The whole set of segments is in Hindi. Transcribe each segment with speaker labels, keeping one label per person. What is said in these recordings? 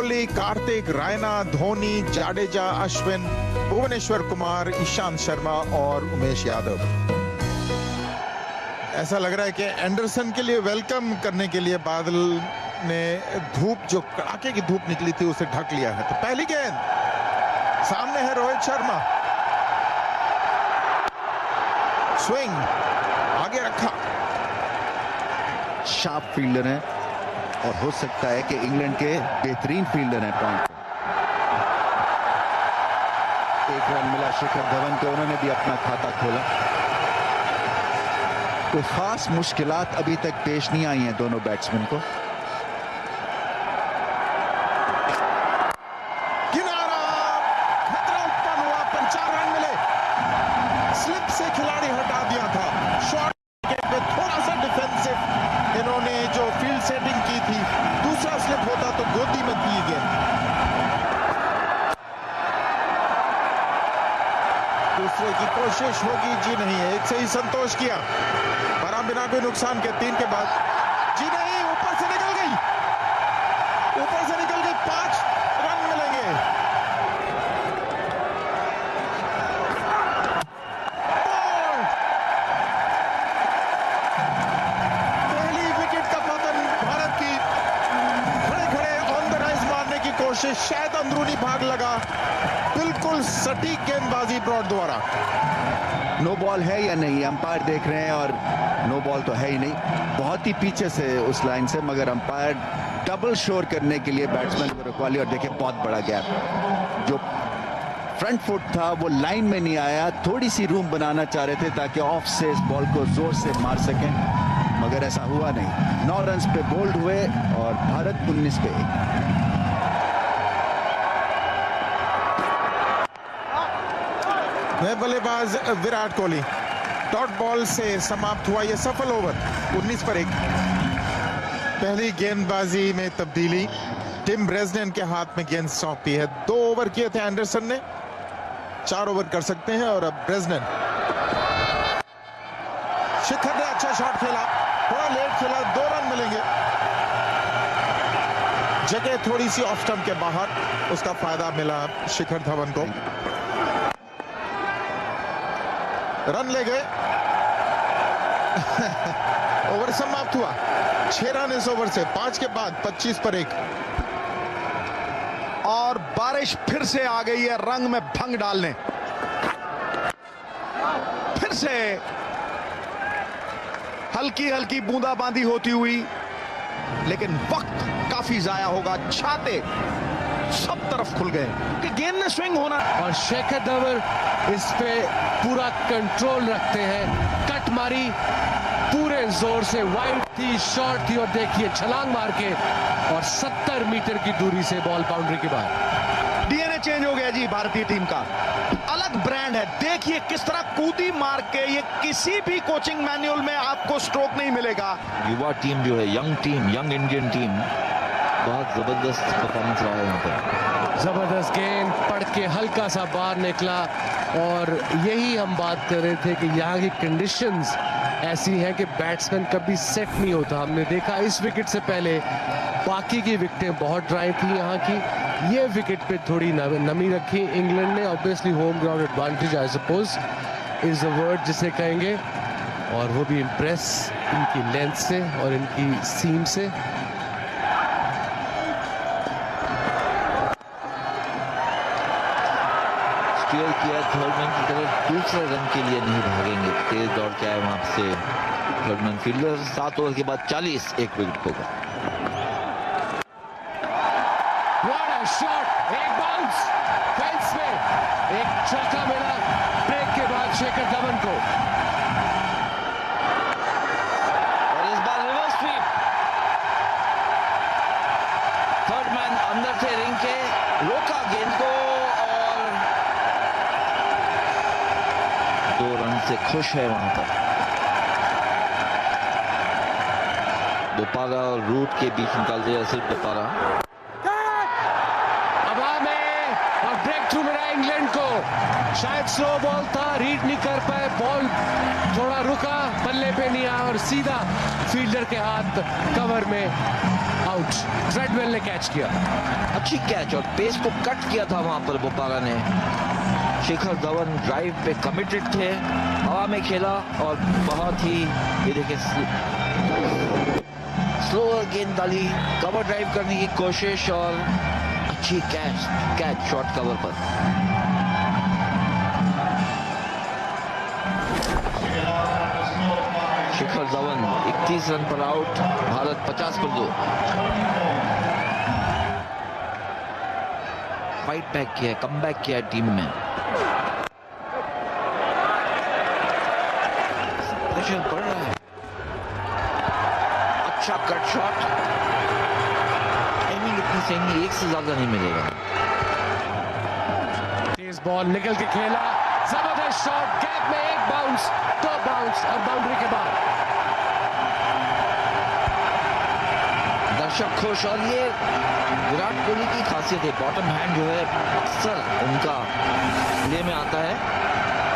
Speaker 1: कोहली, कार्तिक, रायना, धोनी, जाडेजा, अश्विन, भुवनेश्वर कुमार, ईशांत शर्मा और उमेश यादव। ऐसा लग रहा है कि एंडरसन के लिए वेलकम करने के लिए बादल ने धूप, जो कड़ाके की धूप निकली थी, उसे ढक लिया है। तो पहली गेंद सामने है रोहित शर्मा, स्विंग आगे रखा।
Speaker 2: शार्प फील्डर हैं और हो सकता है कि इंग्लैंड के बेहतरीन फील्डर हैं। पॉइंट एक रन मिला शिखर धवन को, उन्होंने भी अपना खाता खोला। कोई खास मुश्किलात अभी तक पेश नहीं आई हैं दोनों बैट्समैन को।
Speaker 1: किनारा, खतरा उत्पन्न हुआ, पर 4 रन मिले। स्लिप से खिलाड़ी हटा दिया था। शॉर्ट पे थोड़ा सा डिफेंसिव इन्होंने जो फील्ड सेटिंग की थी, दूसरा स्लिप होता तो गोदी में दी गेंद। दूसरे की कोशिश होगी, जी नहीं, एक से ही संतोष किया। बरा बिना कोई नुकसान के 3 के बाद, जी नहीं, ऊपर से निकल गई, ऊपर से निकल गई। 5 रन मिलेंगे। पहली विकेट का पतन भारत की। खड़े खड़े ऑन द राइज मारने की कोशिश, शायद अंदरूनी भाग लगा। बिल्कुल सटीक गेंदबाजी ब्रॉड द्वारा।
Speaker 2: नो बॉल है या नहीं, अंपायर देख रहे हैं और नो बॉल तो है ही नहीं। बहुत ही पीछे से उस लाइन से, मगर अंपायर डबल शोर करने के लिए बैट्समैन को रुकवा। और देखिए बहुत बड़ा गैप, जो फ्रंट फुट था वो लाइन में नहीं आया। थोड़ी सी रूम बनाना चाह रहे थे ताकि ऑफ से इस बॉल को जोर से मार सकें, मगर ऐसा हुआ नहीं। 9 रन पे बोल्ड हुए और भारत 19 पे 1।
Speaker 1: बल्लेबाज विराट कोहली, डॉट बॉल से समाप्त हुआ यह सफल ओवर। 19 पर 1। पहली गेंदबाजी में तब्दीली, टिम ब्रेजनन के हाथ में गेंद सौंपी है। 2 ओवर किए थे एंडरसन ने, 4 ओवर कर सकते हैं। और अब ब्रेजनन, शिखर ने अच्छा शॉट खेला, थोड़ा लेट खेला, 2 रन मिलेंगे। जगह थोड़ी सी ऑफ स्टंप के बाहर, उसका फायदा मिला शिखर धवन को। रन ले गए। ओवर समाप्त हुआ। 6 रन इस ओवर से। 5 के बाद 25 पर 1।
Speaker 3: और बारिश फिर से आ गई है रंग में भंग डालने। फिर से हल्की हल्की बूंदाबांदी होती हुई, लेकिन वक्त काफी जाया होगा। छाते सब तरफ खुल गए कि गेंद में स्विंग होना।
Speaker 4: और शिखर धवन इस पे पूरा कंट्रोल रखते हैं। कट मारी पूरे जोर से, वाइड थी, शॉर्ट थी, और देखिए छलांग मार के और 70 मीटर की दूरी से बॉल बाउंड्री के बाहर।
Speaker 3: डीएनए चेंज हो गया जी भारतीय टीम का। अलग ब्रांड है। देखिए किस तरह कूदी मार के, ये किसी भी कोचिंग मैनुअल में आपको स्ट्रोक नहीं मिलेगा।
Speaker 5: युवा टीम जो है, young team, young Indian team, बहुत जबरदस्त परफॉर्मेंस रहा है यहाँ पर।
Speaker 4: जबरदस्त गेंद पड़ के हल्का सा बाहर निकला। और यही हम बात कर रहे थे कि यहाँ की कंडीशंस ऐसी हैं कि बैट्समैन कभी सेट नहीं होता। हमने देखा इस विकेट से पहले बाकी की विकेटें बहुत ड्राई थी यहाँ की। ये विकेट पे थोड़ी नमी रखी इंग्लैंड ने। Obviously home ground advantage I suppose is the word जिसे कहेंगे। और वो भी इम्प्रेस इनकी लेंथ से और इनकी सीम से।
Speaker 5: किया थर्ड मैन की तरफ, दूसरे रन के लिए नहीं भागेंगे। तेज दौड़ के आए वहां से थर्ड मैन फील्डर। 7 ओवर के बाद 40, 1 विकेट होगा।
Speaker 4: शॉट, एक बाउंस फेंस में, एक चौका मिला ब्रेक के बाद शिखर धवन को।
Speaker 5: और इस बार रिवर्स स्वीप। थर्ड मैन अंदर थे रिंग के, रोका गेंद को और 2 रन से खुश है वहां पर। दोपारा और रूट के बीच निकाल दिया सिर्फ दोपारा।
Speaker 4: हवा में और ब्रेक थ्रू मिला इंग्लैंड को। शायद स्लो बॉल था, रीड नहीं कर पाए, बॉल थोड़ा रुका, बल्ले पे नहीं आया और सीधा फील्डर के हाथ कवर में आउट। ट्रेडवेल ने कैच किया।
Speaker 5: अच्छी कैच और पेस को कट किया था वहां पर बोपारा ने। शिखर धवन ड्राइव पे कमिटेड थे, हवा में खेला और बहुत ही ये देखिए स्लोअर गेंद डाली, कवर ड्राइव करने की कोशिश और अच्छी कैच शॉर्ट कवर पर। शिखर धवन 31 रन पर आउट, भारत 50 पर 2। फाइट बैक किया है, कम बैक किया है टीम में। प्रेशर बढ़ रहा है। अच्छा कट शॉट, टाइमिंग इतनी सही नहीं, एक से ज्यादा नहीं मिलेगा।
Speaker 4: तेज बॉल निकल के खेला, जबरदस्त शॉट, गैप में एक बाउंस, दो बाउंस और बाउंड्री के बाद
Speaker 5: दर्शक खुश। और ये विराट कोहली की खासियत है, बॉटम हैंड जो है अक्सर उनका प्ले में आता है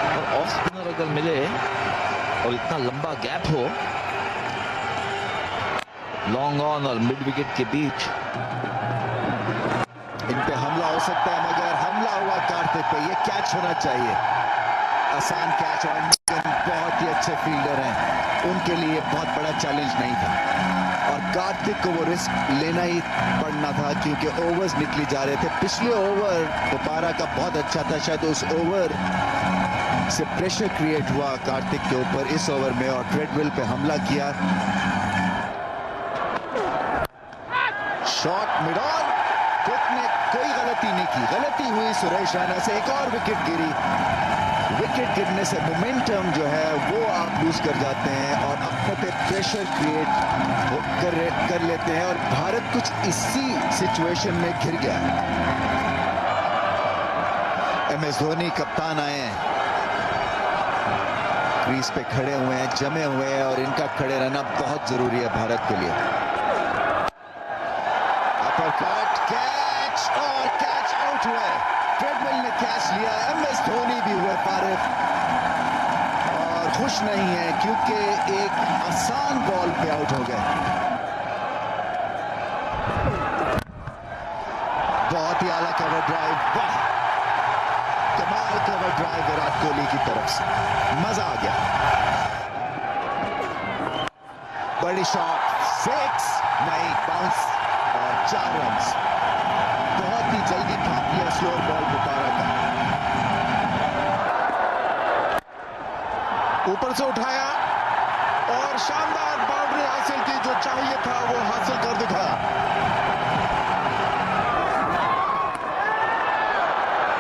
Speaker 5: और ऑफ स्पिनर अगर मिले और इतना लंबा गैप हो लॉन्ग ऑन और मिड विकेट के बीच,
Speaker 2: इन पे हमला हो सकता है, मगर हमला हुआ कार्तिक पे। ये कैच होना चाहिए, आसान कैच। और बहुत ही अच्छे फील्डर हैं, उनके लिए बहुत बड़ा चैलेंज नहीं था और कार्तिक को वो रिस्क लेना ही पड़ना था क्योंकि ओवर्स निकली जा रहे थे। पिछले ओवर बोपारा का बहुत अच्छा था, शायद उस ओवर से प्रेशर क्रिएट हुआ कार्तिक के ऊपर इस ओवर में और ट्रेडवेल पे हमला किया। शॉट मिड ऑन, कुक ने कोई गलती नहीं की, गलती हुई सुरेश रैना से। एक और विकेट गिरी, विकेट गिरने से मोमेंटम जो है वो आप लूज कर जाते हैं और अपने पे प्रेशर क्रिएट कर लेते हैं और भारत कुछ इसी सिचुएशन में घिर गया। MS धोनी कप्तान आए हैं, क्रीज पे खड़े हुए हैं, जमे हुए हैं और इनका खड़े रहना बहुत जरूरी है भारत के लिए। अपरकट, कैच और कैच आउट हुए। ट्रेडवेल ने कैच लिया, MS धोनी भी हुए फारिग और खुश नहीं है क्योंकि एक आसान बॉल पे आउट हो गए। बहुत ही आला कवर ड्राइव, वाह कमाल कवर ड्राइव विराट कोहली की तरफ से, मजा आ गया। बड़ी शॉट, 6 नहीं, बाउंस और 4 रन्स। बहुत ही जल्दी भाग लिया स्लोअर बॉल बोपारा का।
Speaker 1: ऊपर से उठाया और शानदार बाउंड्री हासिल की, जो चाहिए था वो हासिल कर दिखाया।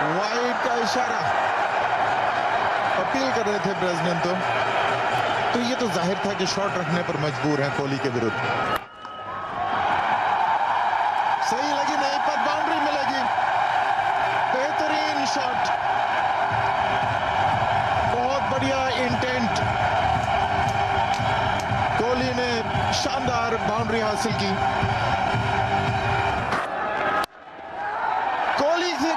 Speaker 1: वाइड का इशारा अपील कर रहे थे ब्रेजनेन, तो ये तो जाहिर था कि शॉट रखने पर मजबूर हैं कोहली के विरुद्ध। सही लगी नहीं पर बाउंड्री मिलेगी। बेहतरीन शॉट, बहुत बढ़िया इंटेंट। कोहली ने शानदार बाउंड्री हासिल की। कोहली से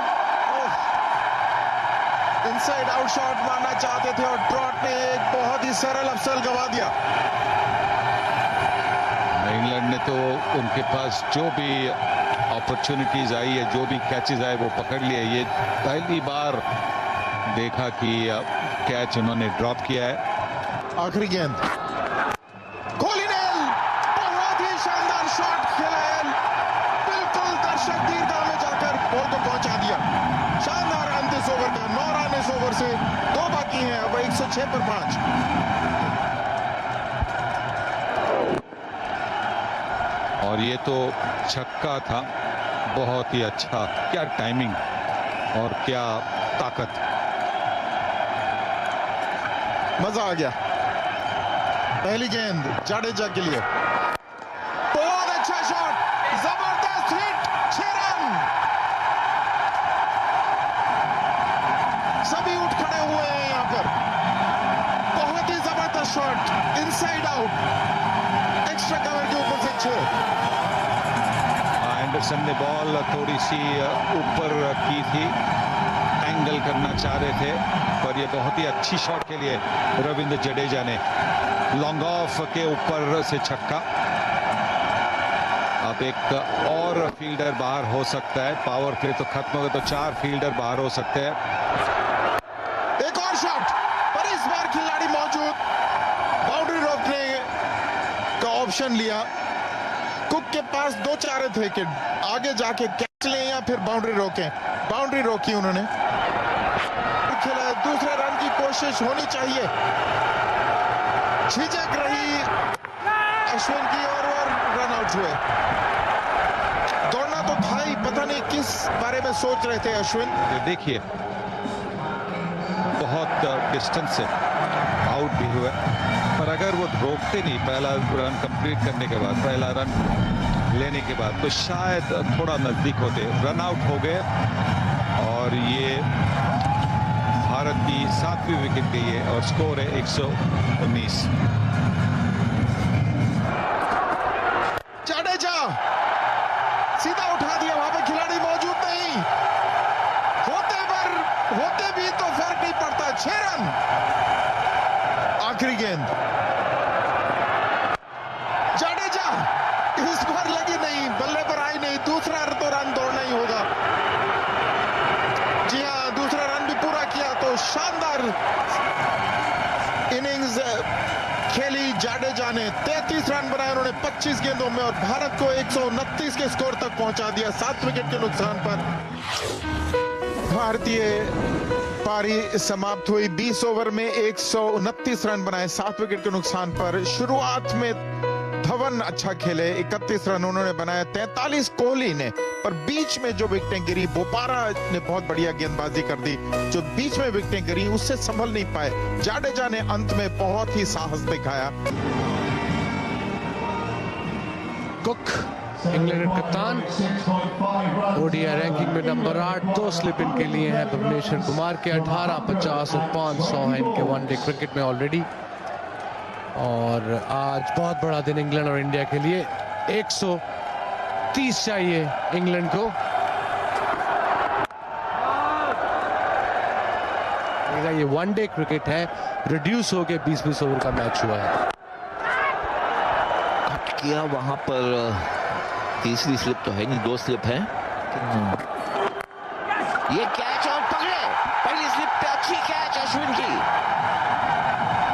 Speaker 1: इनसाइड आउट शॉट मारना चाहते थे और ट्रॉट ने एक बहुत ही सरल अवसर गवा दिया।
Speaker 6: इंग्लैंड ने तो उनके पास जो भी अपॉर्चुनिटीज आई है, जो भी कैचेस आए वो पकड़ लिए। ये पहली बार देखा कि कैच उन्होंने ड्रॉप किया है।
Speaker 1: आखिरी गेंद, कोहली ने बहुत ही शानदार शॉट खेला है, बिल्कुल दर्शक दीर्घा में जाकर बॉल को पहुंचा दिया। शानदार अंत इस ओवर का, 9 रन इस ओवर से, 2 बाकी हैं, अब 106 पर 5।
Speaker 6: और ये तो छक्का था, बहुत ही अच्छा, क्या टाइमिंग और क्या ताकत।
Speaker 1: मजा आ गया। पहली गेंद जाडेजा के लिए, बहुत अच्छा शॉट, जबरदस्त हिट, 6 रन। सभी उठ खड़े हुए हैं यहां पर। बहुत ही जबरदस्त shot, inside out, extra cover के ऊपर से 6।
Speaker 6: एंडरसन ने बॉल थोड़ी सी ऊपर की थी, एंगल करना चाह रहे थे, पर ये बहुत ही अच्छी शॉट के लिए रविंद्र जडेजा ने लॉन्ग ऑफ के ऊपर से छक्का। अब एक और फील्डर बाहर हो सकता है, पावर प्ले तो खत्म हो गया, तो 4 फील्डर बाहर हो सकते हैं।
Speaker 1: एक और शॉट, पर इस बार खिलाड़ी मौजूद, बाउंड्री रोकने का ऑप्शन लिया। कुक के पास 2 चारे थे कि आगे जाके कैच लें या फिर बाउंड्री रोकें। बाउंड्री रोकी उन्होंने, खेला। दूसरे रन की कोशिश होनी चाहिए, झिझक रही अश्विन की और रन आउट हुए। दौड़ना तो था ही, पता नहीं किस बारे में सोच रहे थे अश्विन।
Speaker 6: देखिए बहुत डिस्टेंस से आउट भी हुआ, पर अगर वो रोकते नहीं पहला रन कंप्लीट करने के बाद, पहला रन लेने के बाद, तो शायद थोड़ा नजदीक होते। रन आउट हो गए और ये भारत की 7वीं विकेट गई है और स्कोर है 119।
Speaker 1: जडेजा सीधा उठा दिया, वहां पे खिलाड़ी मौजूद नहीं होते भी तो फर्क नहीं पड़ता। 6 रन, आखिरी गेंद जडेजा, इस बार लगी नहीं, बल्ले पर आई नहीं। दूसरा तो रन दौड़ना ही होगा। जी हां, दूसरा रन भी पूरा किया तो शानदार इनिंग्स खेली जडेजा ने। 33 रन बनाए उन्होंने 25 गेंदों में और भारत को 129 के स्कोर तक पहुंचा दिया 7 विकेट के नुकसान पर। भारतीय पारी समाप्त हुई। 20 ओवर में 129 रन बनाए 7 विकेट के नुकसान पर। शुरुआत में धवन अच्छा खेले, 31 रन उन्होंने बनाया, 43 कोहली ने, पर बीच में जो विकेटें गिरी, बोपारा ने बहुत बढ़िया गेंदबाजी कर दी। जो बीच में विकेटें गिरी उससे संभल नहीं पाए। जडेजा ने अंत में बहुत ही साहस दिखाया।
Speaker 4: कुक इंग्लैंड के कप्तान, ओडीआई रैंकिंग में नंबर 8, 2 स्लिप इनके लिए हैं भुवनेश्वर कुमार के। 18, 50 और 500 हैं इनके वनडे क्रिकेट में ऑलरेडी। और आज बहुत बड़ा दिन इंग्लैंड और इंडिया के लिए। 130 चाहिए इंग्लैंड को। ये वनडे क्रिकेट है, रिड्यूस हो के 20-20 ओवर का मैच हुआ है।
Speaker 5: कट किया वहां पर, तीसरी स्लिप तो है नहीं, 2 स्लिप है। ये कैच और पकड़े, पहली स्लिप पे अच्छी कैच अश्विन की।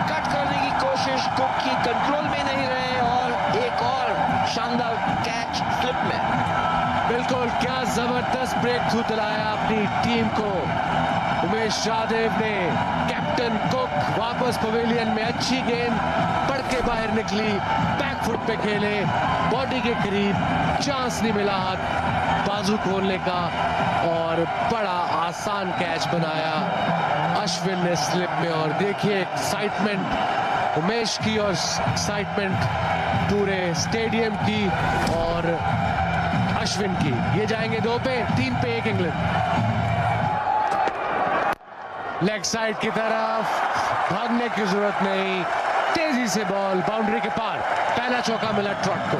Speaker 5: कट करने की कोशिश कुक की, कंट्रोल में नहीं रहे और एक और शानदार कैच स्लिप में।
Speaker 4: बिल्कुल, क्या जबरदस्त ब्रेक थ्रू दिलाया अपनी टीम को उमेश यादव ने। कैप्टन कुक वापस पवेलियन में, अच्छी गेंद पड़ के बाहर निकली, बैक फुट पे खेले, बॉडी के करीब, चांस नहीं मिला हाथ बाजू खोलने का और बड़ा आसान कैच बनाया अश्विन ने स्लिप में। और देखिए एक्साइटमेंट उमेश की और एक्साइटमेंट पूरे स्टेडियम की और अश्विन की। ये जाएंगे 2 पे, 3 पे 1 इंग्लैंड। लेग साइड की तरफ, भागने की जरूरत नहीं, तेजी से बॉल बाउंड्री के पार। पहला चौका मिला ट्रॉट को।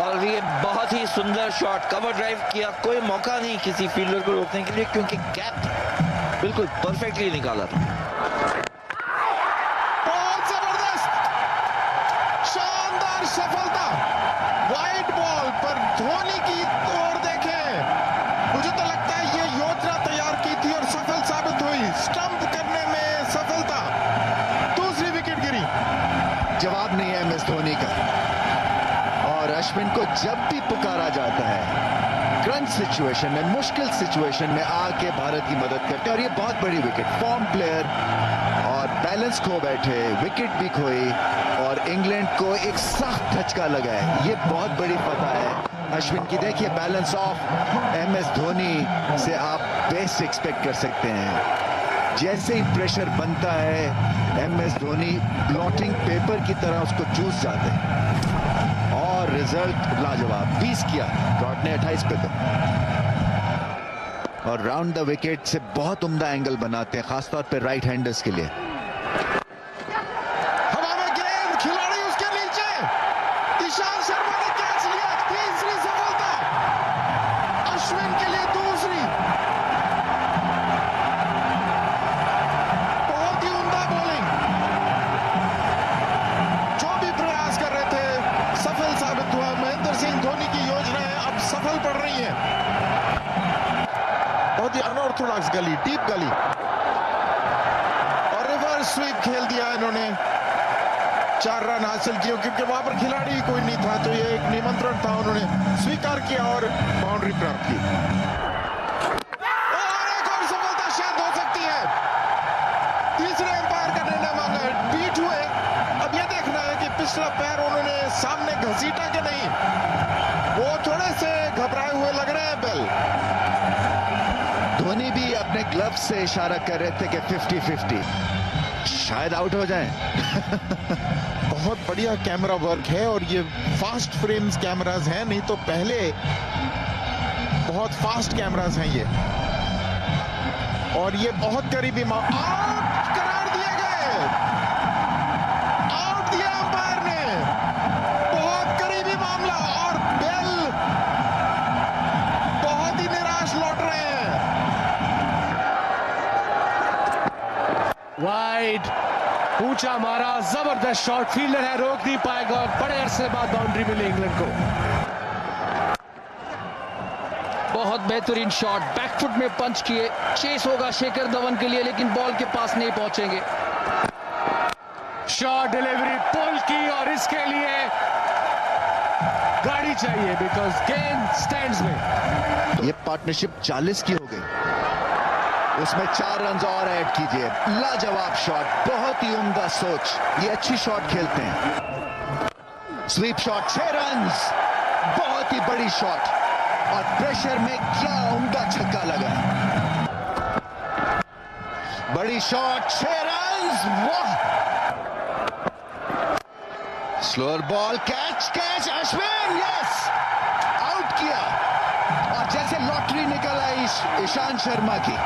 Speaker 5: और ये बहुत ही सुंदर शॉट, कवर ड्राइव किया, कोई मौका नहीं किसी फील्डर को रोकने के लिए, क्योंकि गैप बिल्कुल परफेक्टली निकाला था।
Speaker 1: बहुत जबरदस्त, शानदार सफलता वाइड बॉल पर। धोनी की ओर देखें, मुझे तो लगता है ये योजना तैयार की थी और सफल साबित हुई। स्टंप करने में सफलता, दूसरी विकेट गिरी।
Speaker 2: जवाब नहीं है एमएस धोनी का। और अश्विन को जब भी पुकारा जाता है क्रंच सिचुएशन में, मुश्किल सिचुएशन में आके भारत की मदद करते हैं। और ये बहुत बड़ी विकेट, फॉर्म प्लेयर और बैलेंस खो बैठे, विकेट भी खोई और इंग्लैंड को एक सख्त धचका लगा है। ये बहुत बड़ी फतह है अश्विन की। देखिए बैलेंस ऑफ एमएस धोनी से आप बेस्ट एक्सपेक्ट कर सकते हैं। जैसे ही प्रेशर बनता है एमएस धोनी ब्लॉटिंग पेपर की तरह उसको चूस जाते हैं और रिजल्ट लाजवाब। 20 किया ट्रॉट ने, 28 पे तो। और राउंड द विकेट से बहुत उम्दा एंगल बनाते हैं, खासतौर पे राइट हैंडर्स के लिए।
Speaker 1: हवा में गेंद, खिलाड़ी उसके नीचे, ईशान शर्मा ने ऑर्थोडॉक्स गली, डीप गली, और रिवर्स स्वीप खेल दिया इन्होंने। 4 रन हासिल किए क्योंकि वहां पर खिलाड़ी कोई नहीं था, तो ये एक निमंत्रण था, उन्होंने स्वीकार किया और बाउंड्री प्राप्त की। और एक और सफलता शायद हो सकती है। तीसरे अंपायर का निर्णय मांगा है, बीट हुए। अब यह देखना है कि पिछला पैर उन्होंने सामने घसीटा के नहीं, वो थोड़े से घबराए हुए लग रहे हैं बेल।
Speaker 2: धोनी भी अपने ग्लव्स से इशारा कर रहे थे कि 50-50 शायद आउट हो जाए।
Speaker 1: बहुत बढ़िया कैमरा वर्क है और ये फास्ट फ्रेम्स कैमरास हैं, नहीं तो पहले बहुत फास्ट कैमरास हैं ये। और ये बहुत करीबी आउट करार दिए गए, आउट दिया अंपायर ने, बहुत करीबी मामला। और बेल बहुत ही निराश लौट रहे हैं।
Speaker 4: वाइड, ऊंचा मारा, जबरदस्त शॉट, फील्डर है, रोक नहीं पाएगा और बड़े अरसे बाद बाउंड्री मिली इंग्लैंड को।
Speaker 5: बहुत बेहतरीन शॉट, बैकफुट में पंच किए, चेस होगा शेखर धवन के लिए, लेकिन बॉल के पास नहीं पहुंचेंगे।
Speaker 4: शॉट डिलीवरी पुल की और इसके लिए गाड़ी चाहिए बिकॉज गेंद स्टैंड्स में।
Speaker 2: ये पार्टनरशिप 40 की हो गई, उसमें 4 रन और ऐड कीजिए। लाजवाब शॉट, बहुत ही उम्दा सोच, ये अच्छी शॉट खेलते हैं। स्वीप शॉट, 6 रन, बहुत ही बड़ी शॉट और प्रेशर में क्या उम्दा छक्का लगा। बड़ी शॉट, 6 रन, वाह। Slower ball, catch, Ashwin, yes, out किया। और जैसे लॉटरी निकल आई ईशांत शर्मा की,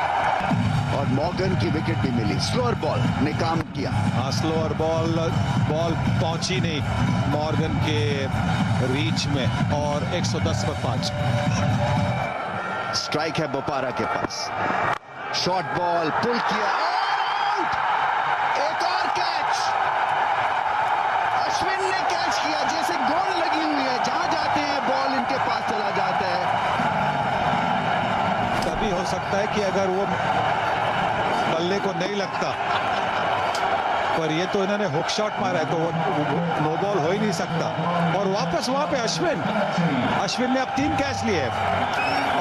Speaker 2: और मॉर्गन की विकेट भी मिली। स्लोअर बॉल ने काम किया।
Speaker 6: हाँ, स्लोअर बॉल पहुंची नहीं मॉर्गन के रीच में, और 110 पर 5।
Speaker 2: स्ट्राइक है बोपारा के पास। शॉर्ट बॉल पुल किया, आउट। एक और कैच, अश्विन ने कैच किया। जैसे गोल लगी हुई है, जहां जाते हैं बॉल इनके पास चला जाता है।
Speaker 6: तभी हो सकता है कि अगर वो बल्ले को नहीं लगता, पर ये तो इन्होंने हुक शॉट मारा है, तो वो नो बॉल हो ही नहीं सकता। और वापस वहां पे अश्विन ने अब 3 कैच लिए,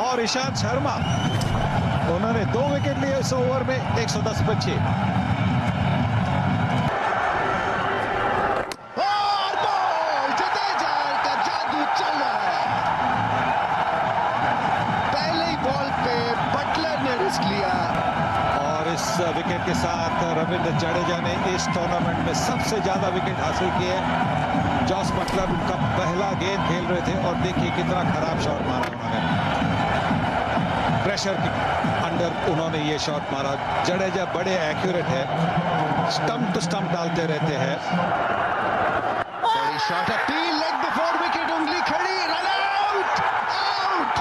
Speaker 6: और ईशांत शर्मा, उन्होंने 2 विकेट लिए इस ओवर में, 110 पर 6।
Speaker 2: और बॉल, जडेजा का जादू चल रहा है। पहले ही बॉल पे बटलर ने रिस्क लिया।
Speaker 6: और इस विकेट के साथ रविंद्र जडेजा ने इस टूर्नामेंट में सबसे ज्यादा विकेट हासिल किए। जॉस बटलर उनका पहला गेंद खेल रहे थे, और देखिए कितना खराब शॉट मारा उन्होंने। प्रेशर के अंडर उन्होंने ये शॉट मारा। जडेजा बड़े एक्यूरेट है, स्टंप टू स्टंप डालते रहते हैं।
Speaker 2: बड़ी shot, appeal, leg before wicket, उंगली खड़ी, रन आउट, आउट।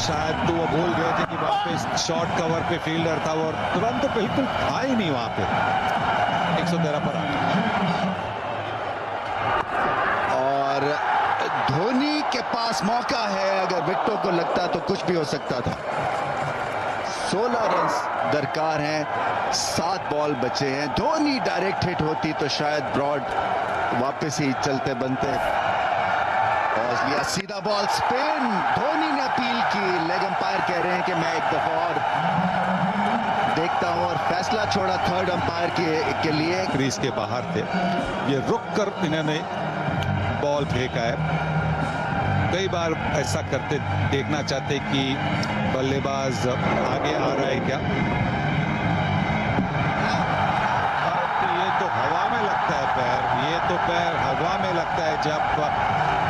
Speaker 6: शायद तो वो भूल गए थे कि वहां पे शॉर्ट कवर पे फील्डर था, और तुरंत तो बिल्कुल था ही नहीं वहां पे। 113 पर 8।
Speaker 2: और धोनी के पास मौका है, अगर विकेटों को लगता तो कुछ भी हो सकता था। 16 रन दरकार हैं, 7 बॉल बचे हैं। धोनी डायरेक्ट हिट होती तो शायद ब्रॉड वापस ही चलते बनते। और लिया सीधा बॉल, स्पिन। धोनी ने अपील की, लेग अंपायर कह रहे हैं कि मैं एक दफा और देखता हूं, और फैसला छोड़ा थर्ड अंपायर के लिए।
Speaker 6: क्रीज के बाहर थे, ये रुक कर इन्होंने बॉल फेंका है। कई बार ऐसा करते देखना चाहते कि बल्लेबाज आगे आ रहा है क्या। ये तो हवा में लगता है पैर, ये तो पैर हवा में लगता है जब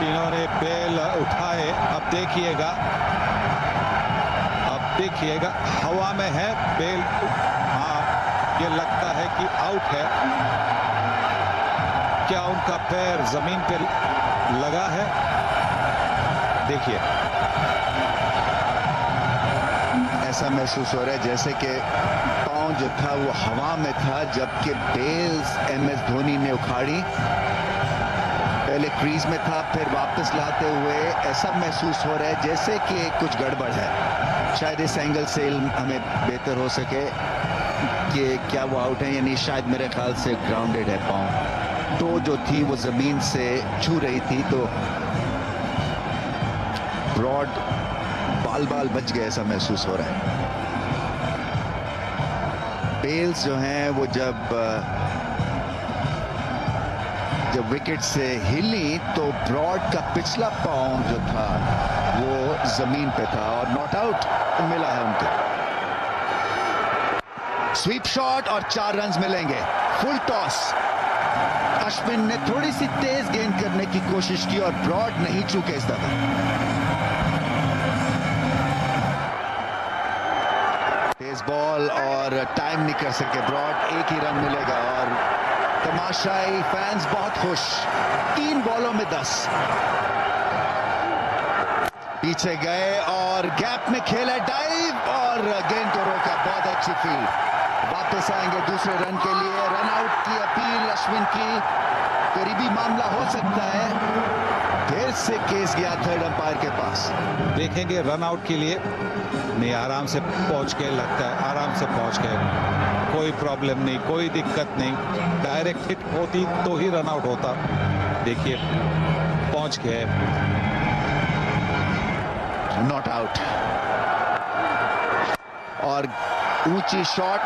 Speaker 6: इन्होंने बेल उठाए। अब देखिएगा हवा में है बेल। हाँ, ये लगता है कि आउट है। क्या उनका पैर जमीन पर लगा है? देखिए,
Speaker 2: ऐसा महसूस हो रहा है जैसे कि पांव जो था वो हवा में था, जबकि बेल्स MS धोनी ने उखाड़ी। पहले क्रीज में था, फिर वापस लाते हुए ऐसा महसूस हो रहा है जैसे कि कुछ गड़बड़ है। शायद इस एंगल से हमें बेहतर हो सके कि क्या वो आउट है या नहीं। शायद मेरे ख्याल से ग्राउंडेड है, पाँव तो जो थी वो जमीन से छू रही थी, तो ब्रॉड बाल बच गए ऐसा महसूस हो रहा है। बेल्स जो हैं वो जब विकेट से हिली तो ब्रॉड का पिछला पाँव जो था वो जमीन पे था और नॉट आउट मिला है उनको। स्वीप शॉट और 4 रन्स मिलेंगे। फुल टॉस, अश्विन ने थोड़ी सी तेज गेंद करने की कोशिश की और ब्रॉड नहीं चूके इस दफा। तेज बॉल और टाइम नहीं कर सके ब्रॉड, 1 ही रन मिलेगा और तमाशाई फैंस बहुत खुश। 3 बॉलों में 10। पीछे गए और गैप में खेला डाइव और गेंद को रोका। बहुत अच्छी फील्ड। वापस आएंगे दूसरे रन के लिए। रन आउट की अपील अश्विन की, करीबी मामला हो सकता है। फिर से केस गया थर्ड अंपायर के पास।
Speaker 6: देखेंगे रन आउट के लिए। नहीं, आराम से पहुंच के लगता है, आराम से पहुंच गए, कोई प्रॉब्लम नहीं, कोई दिक्कत नहीं। डायरेक्ट हिट होती तो ही रन आउट होता। देखिए पहुंच गए,
Speaker 2: नॉट आउट। और ऊंची शॉट,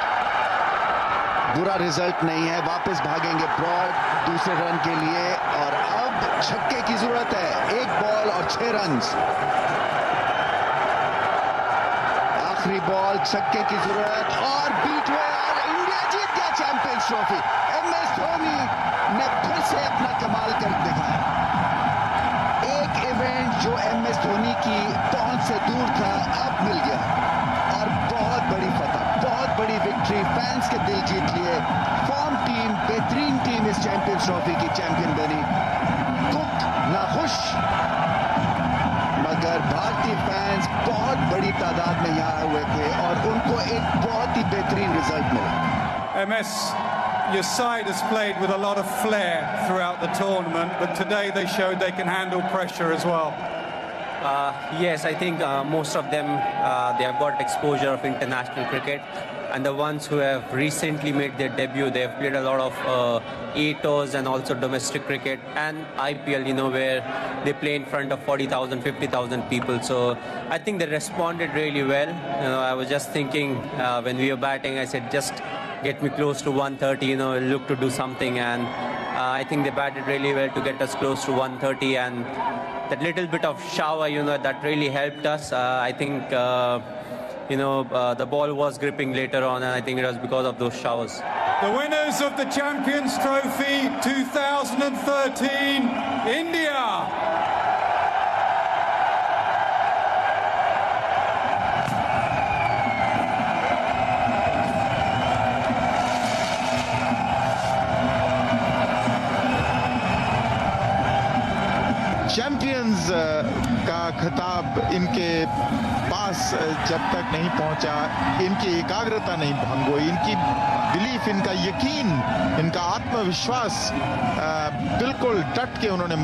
Speaker 2: बुरा रिजल्ट नहीं है। वापस भागेंगे ब्रॉड दूसरे रन के लिए और अब छक्के की जरूरत है। 1 बॉल और 6 रन। आखिरी बॉल, छक्के की जरूरत और बीट हुए और इंडिया जीत गया चैंपियंस ट्रॉफी। MS धोनी ने फिर से अपना कमाल कर दिखाया। एक इवेंट जो MS धोनी की पहुंच से दूर था अब मिल गया और बहुत बड़ी फतह, बहुत बड़ी विक्ट्री। फैंस के दिल जीत लिए। फॉर्म टीम, बेहतरीन टीम इस चैंपियंस ट्रॉफी की चैंपियन बनी। कुक नाखुश, मगर भारतीय फैंस बहुत बड़ी तादाद में यहाँ हुए थे और उनको एक बहुत ही बेहतरीन रिजल्ट मिला।
Speaker 7: MS, your side has played with a lot of flair throughout the tournament, but today they showed they can handle pressure as well.
Speaker 8: Yes, I think most of them they have got exposure of international cricket, and the ones who have recently made their debut, they have played a lot of A-tours and also domestic cricket and IPL, you know, where they play in front of 40,000, 50,000 people. So I think they responded really well. You know, I was just thinking when we were batting, I said just get me close to 130, you know, look to do something, and I think they batted really well to get us close to 130, and that little bit of shower, you know, that really helped us. I think, you know, the ball was gripping later on, and I think it was because of those showers.
Speaker 7: The winners of the Champions Trophy 2013, India.
Speaker 1: Champions का खिताब इनके पास जब तक नहीं पहुंचा, इनकी एकाग्रता नहीं भंग हुई, इनकी बिलीफ, इनका यकीन, इनका आत्मविश्वास बिल्कुल डट के उन्होंने